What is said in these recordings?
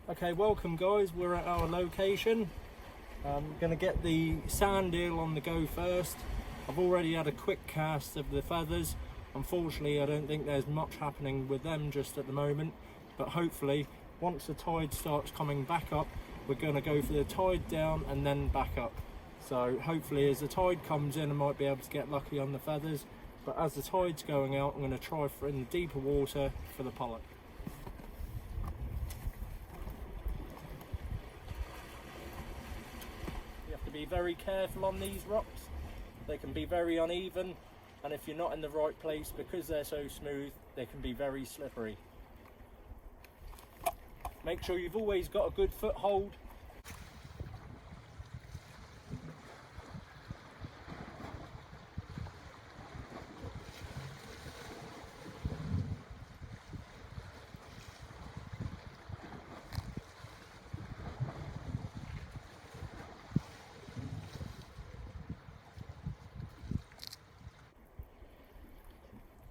Okay, welcome guys, we're at our location. I'm going to get the sand eel on the go first. I've already had a quick cast of the feathers. Unfortunately, I don't think there's much happening with them just at the moment, but hopefully once the tide starts coming back up, we're going to go for the tide down and then back up. So hopefully as the tide comes in, I might be able to get lucky on the feathers, but as the tide's going out, I'm going to try for in the deeper water for the pollock. Be very careful on these rocks. They can be very uneven, and if you're not in the right place, because they're so smooth, they can be very slippery. Make sure you've always got a good foothold.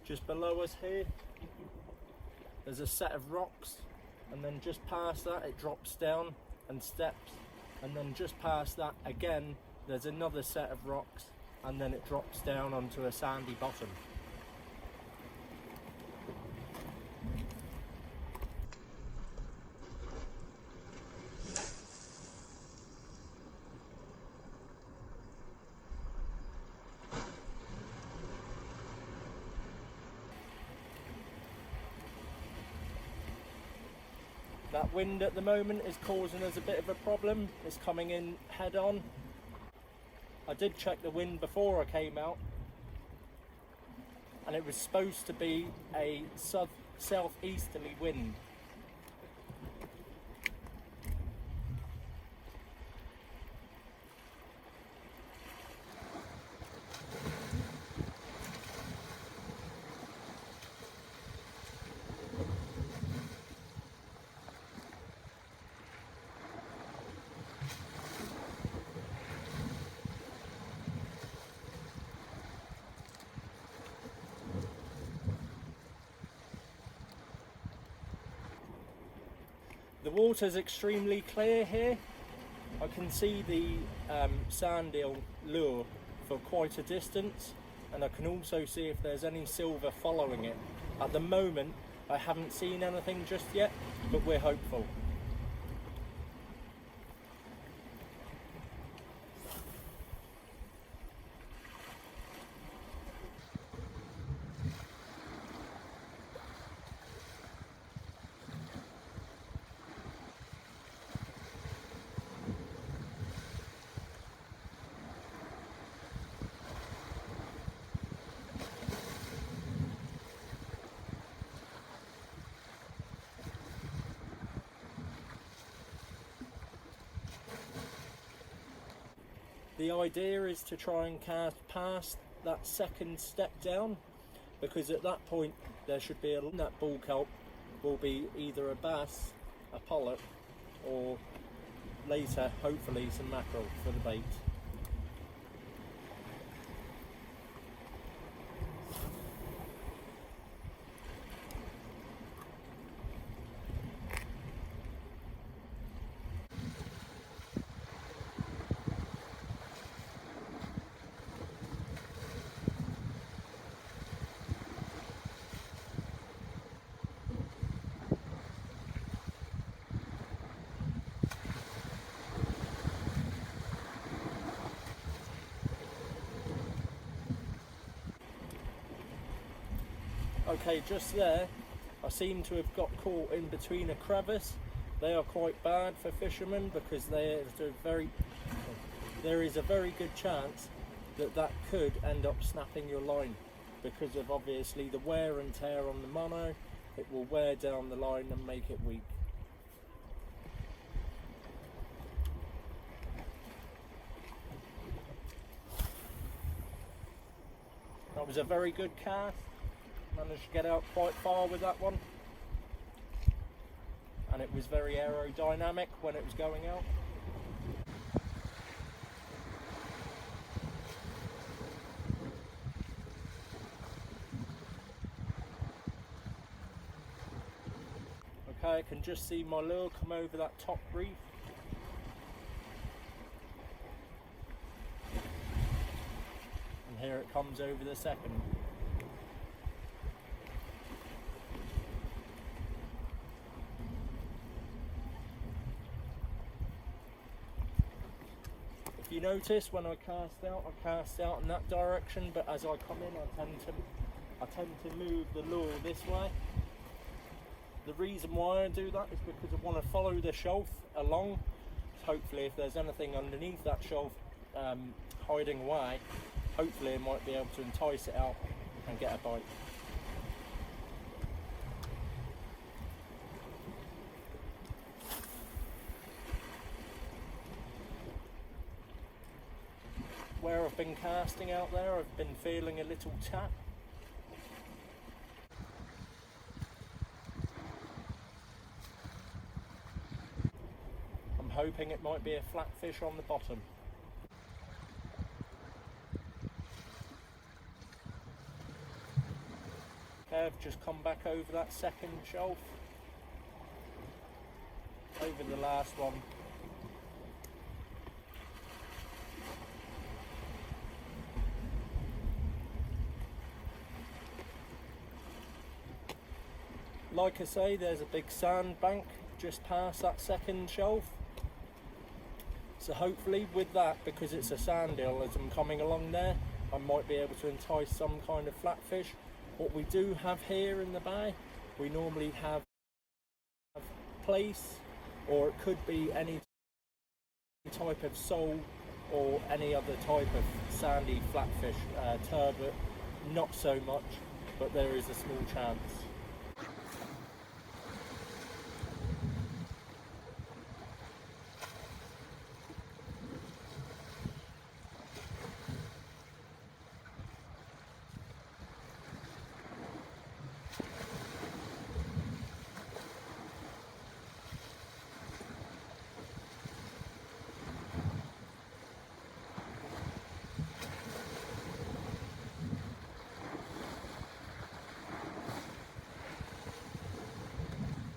Just below us here, there's a set of rocks, and then just past that it drops down and steps, and then just past that again there's another set of rocks, and then it drops down onto a sandy bottom. That wind at the moment is causing us a bit of a problem. It's coming in head on. I did check the wind before I came out, and it was supposed to be a southeasterly wind. The water's extremely clear here. I can see the sand eel lure for quite a distance, and I can also see if there's any silver following it. At the moment, I haven't seen anything just yet, but we're hopeful. The idea is to try and cast past that second step down, because at that point there should be that bull kelp will be either a bass, a pollock, or later hopefully some mackerel for the bait. Okay, just there, I seem to have got caught in between a crevice. They are quite bad for fishermen because there is a very good chance that that could end up snapping your line because of obviously the wear and tear on the mono. It will wear down the line and make it weak. That was a very good cast. Managed to get out quite far with that one, and it was very aerodynamic when it was going out. Okay, can just see my lure come over that top reef. And here it comes over the second. If you notice, when I cast out in that direction, but as I come in, I tend to move the lure this way. The reason why I do that is because I want to follow the shelf along. Hopefully, if there's anything underneath that shelf hiding away, hopefully I might be able to entice it out and get a bite. Where I've been casting out there, I've been feeling a little tap. I'm hoping it might be a flatfish on the bottom. Okay, I've just come back over that second shelf, over the last one. Like I say, there's a big sandbank just past that second shelf. So hopefully with that, because it's a sand hill, as I'm coming along there, I might be able to entice some kind of flatfish. What we do have here in the bay, we normally have plaice, or it could be any type of sole or any other type of sandy flatfish. Turbot, not so much, but there is a small chance.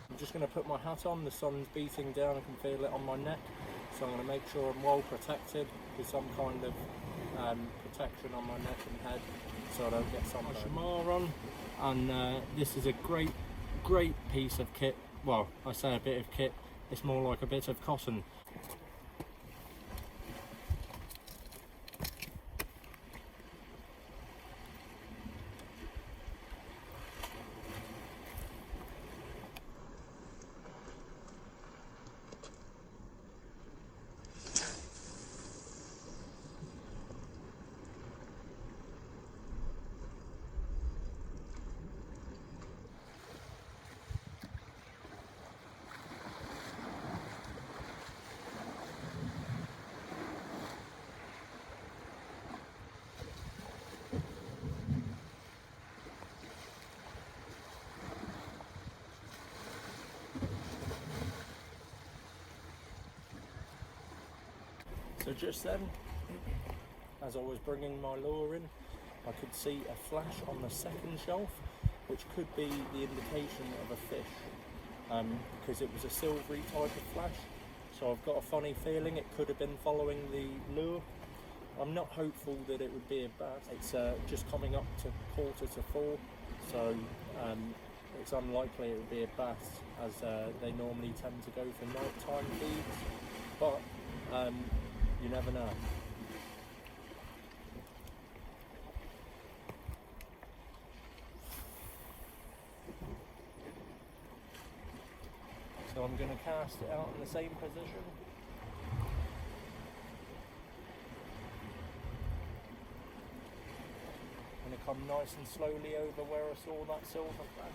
I'm just going to put my hat on, the sun's beating down, I can feel it on my neck, so I'm going to make sure I'm well protected with some kind of protection on my neck and head so I don't get sunburned. Shamar on, and this is a great piece of kit. Well, I say a bit of kit, it's more like a bit of cotton. So just then, as I was bringing my lure in, I could see a flash on the second shelf, which could be the indication of a fish, because it was a silvery type of flash. So I've got a funny feeling it could have been following the lure. I'm not hopeful that it would be a bass. It's just coming up to 3:45, so it's unlikely it would be a bass, as they normally tend to go for nighttime feeds, but you never know. So I'm going to cast it out in the same position. I'm going to come nice and slowly over where I saw that silver flash.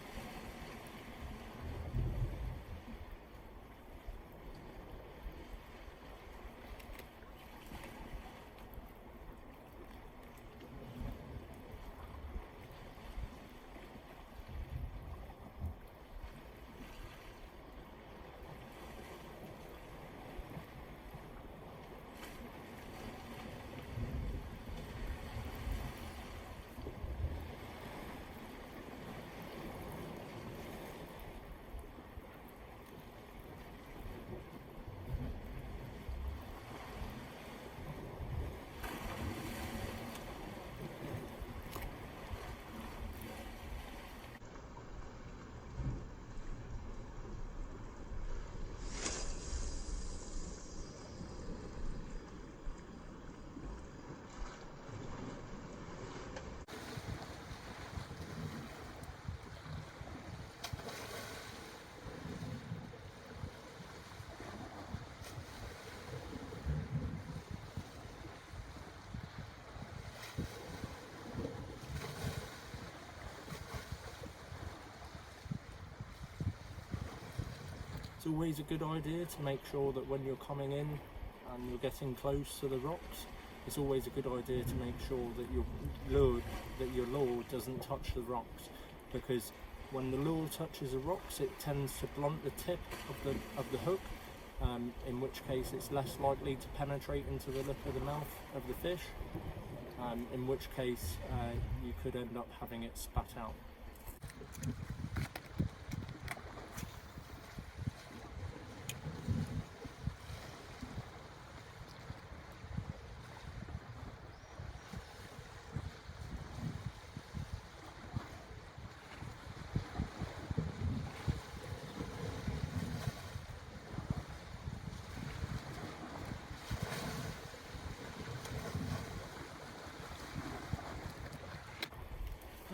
it's always a good idea to make sure that when you're coming in and you're getting close to the rocks, it's always a good idea to make sure that your lure doesn't touch the rocks, because when the lure touches the rocks, it tends to blunt the tip of the hook, in which case it's less likely to penetrate into the lip of the mouth of the fish, in which case you could end up having it spat out.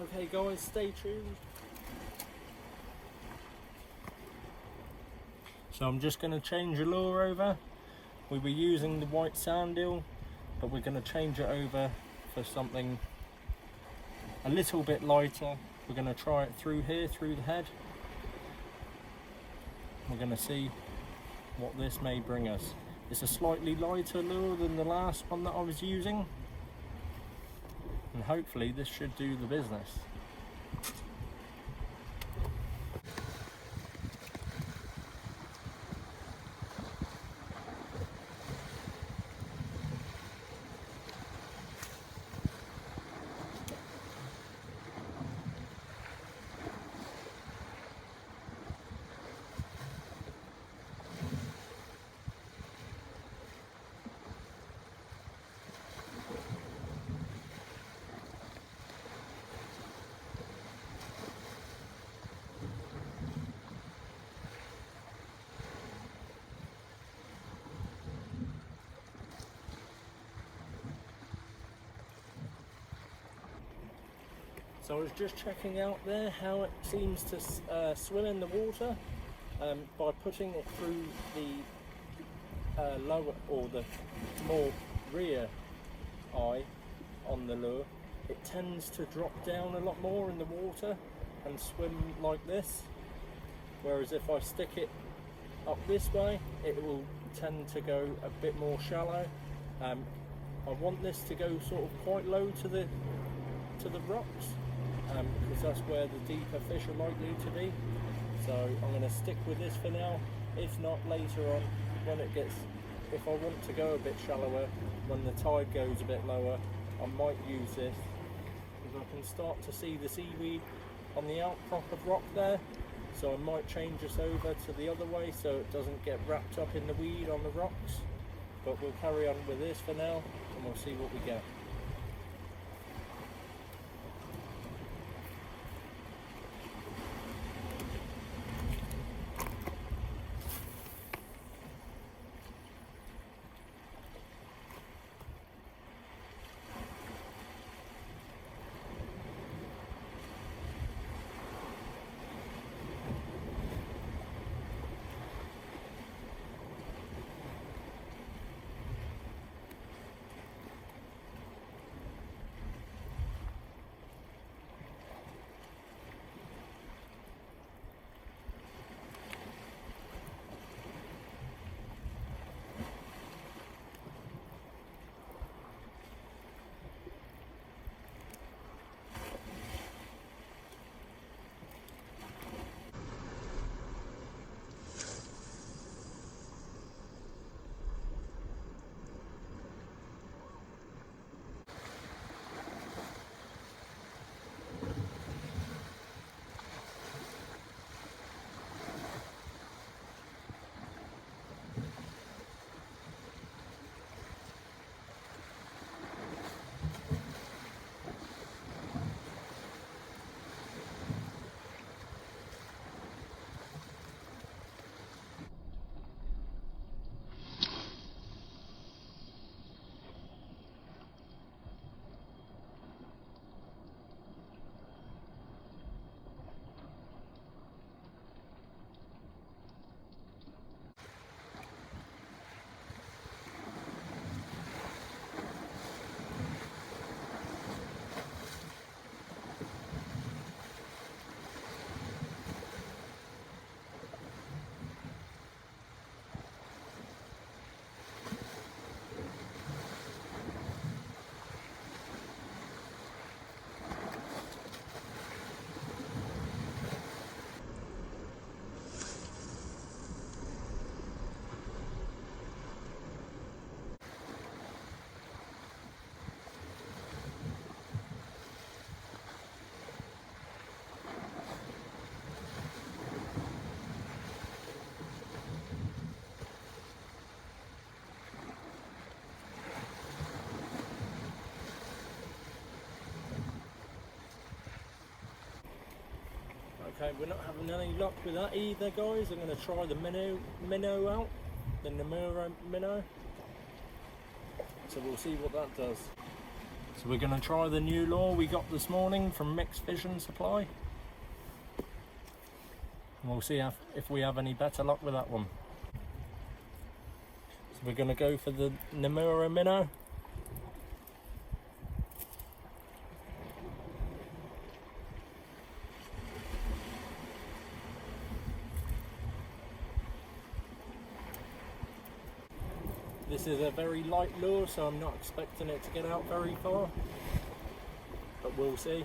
Okay guys, stay tuned. So I'm just going to change the lure over. We were using the white sand eel, but we're going to change it over for something a little bit lighter. We're going to try it through here, through the head. We're going to see what this may bring us. It's a slightly lighter lure than the last one that I was using, and hopefully this should do the business. So I was just checking out there how it seems to swim in the water by putting it through the lower, or the more rear eye on the lure. It tends to drop down a lot more in the water and swim like this, whereas if I stick it up this way, it will tend to go a bit more shallow. I want this to go sort of quite low to the rocks, because that's where the deeper fish are likely to be. So I'm going to stick with this for now. If not, later on, when it gets, if I want to go a bit shallower, when the tide goes a bit lower, I might use this, because I can start to see the seaweed on the outcrop of rock there. So I might change this over to the other way so it doesn't get wrapped up in the weed on the rocks. But we'll carry on with this for now, and we'll see what we get. we're not having any luck with that either, guys. I'm going to try the minnow out, the Nomura minnow. So we'll see what that does. So we're going to try the new lure we got this morning from Mixed Vision Supply. And we'll see if we have any better luck with that one. So we're going to go for the Nomura minnow. This is a very light lure, so I'm not expecting it to get out very far, but we'll see.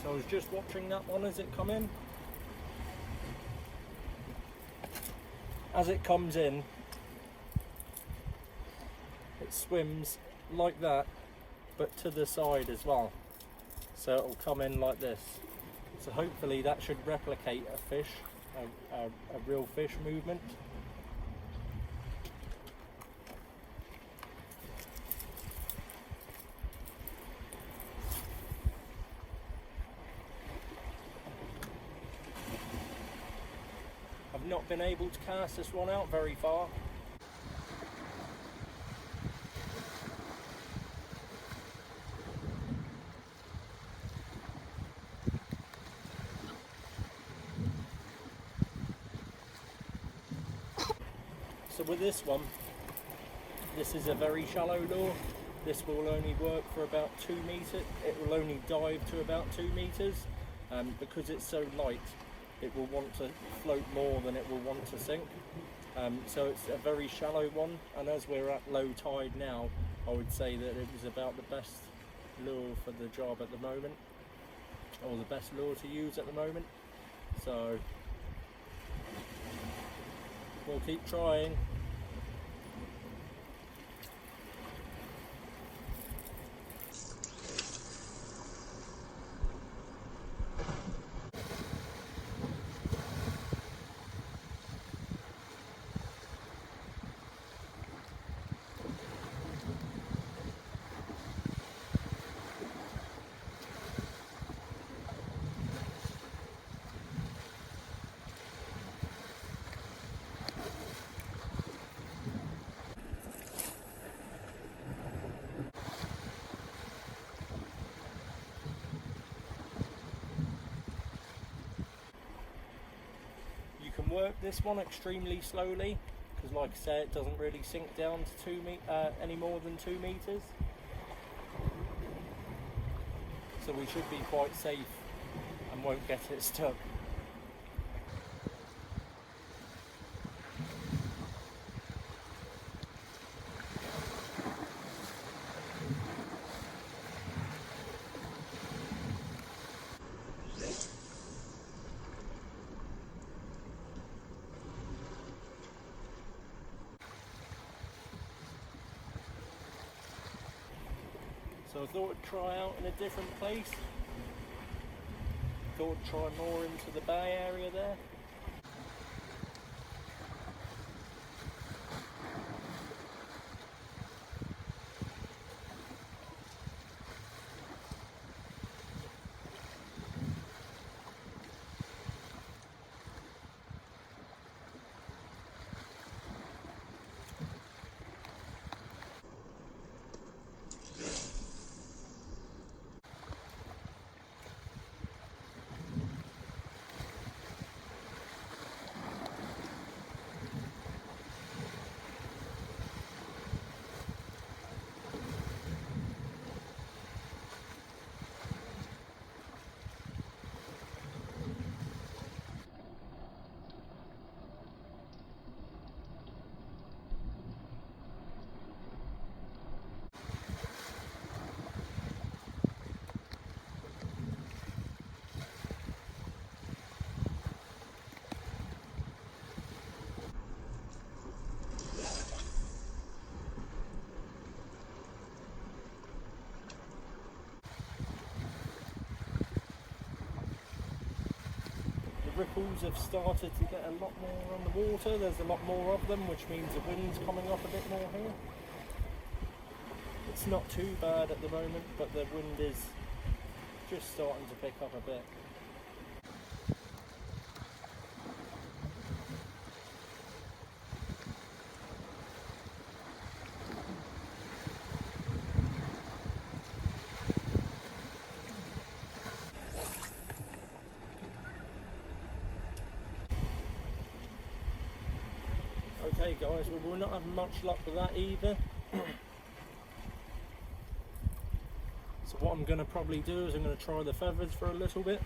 So I was just watching that one as it come in. As it comes in, it swims like that, but to the side as well. So it'll come in like this. So hopefully that should replicate a fish, a real fish movement. I've not been able to cast this one out very far. So with this one, this is a very shallow lure. This will only work for about 2 meters. It will only dive to about 2 meters, because it's so light. It will want to float more than it will want to sink. So it's a very shallow one, and as we're at low tide now, I would say that it was about the best lure for the job at the moment, or the best lure to use at the moment. So we'll keep trying. You can work this one extremely slowly, because like I said, it doesn't really sink down to any more than 2 meters. So we should be quite safe and won't get it stuck. So I thought I'd try out in a different place. Thought I'd try more into the bay area there. ripples have started to get a lot more on the water. There's a lot more of them, which means the wind's coming up a bit more here. It's not too bad at the moment, but the wind is just starting to pick up a bit. Okay guys, well, we're not having much luck with that either. So what I'm going to probably do is I'm going to try the feathers for a little bit.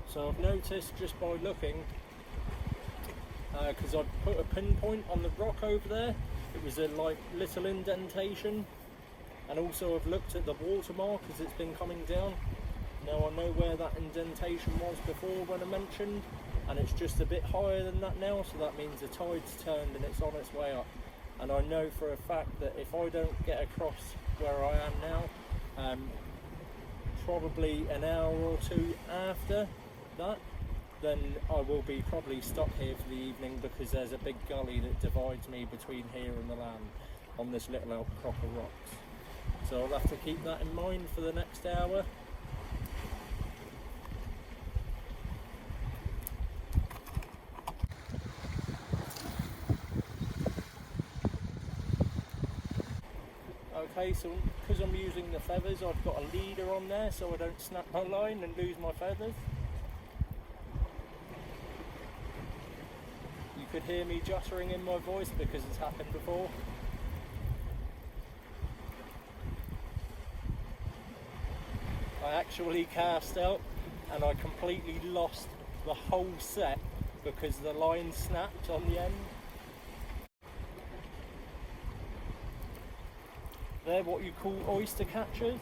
So I've noticed just by looking, because I've put a pinpoint on the rock over there, it was a like little indentation, and also I've looked at the watermark as it's been coming down. Now I know where that indentation was before when I mentioned, and it's just a bit higher than that now, so that means the tide's turned and it's on its way up. And I know for a fact that if I don't get across where I am now, probably an hour or two after that, then I will be probably stuck here for the evening, because there's a big gully that divides me between here and the land on this little outcrop of rocks. So I'll have to keep that in mind for the next hour. Okay, so because I'm using the feathers, I've got a leader on there so I don't snap my line and lose my feathers. You could hear me juttering in my voice because it's happened before. I actually cast out and I completely lost the whole set because the line snapped on the end. They're what you call oyster catchers.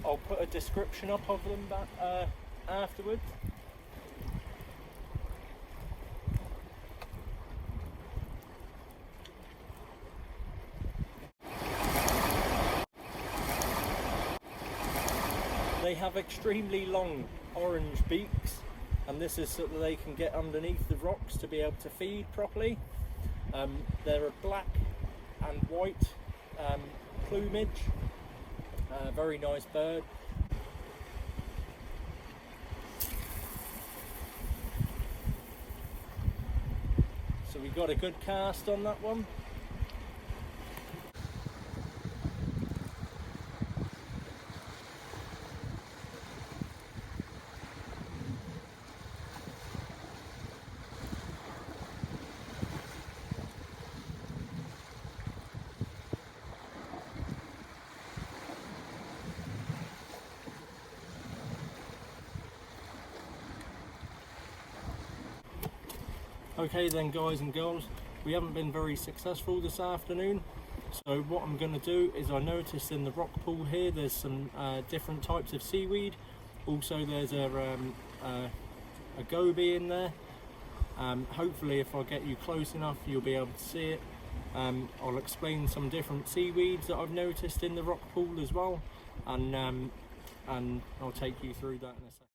I'll put a description up of them back, afterwards. They have extremely long orange beaks, and this is so that they can get underneath the rocks to be able to feed properly. They're a black and white plumage, very nice bird. So we got a good cast on that one. Okay then guys and girls, we haven't been very successful this afternoon, so what I'm going to do is, I noticed in the rock pool here there's some different types of seaweed. Also there's a goby in there. Hopefully if I get you close enough you'll be able to see it. I'll explain some different seaweeds that I've noticed in the rock pool as well, and I'll take you through that in a second.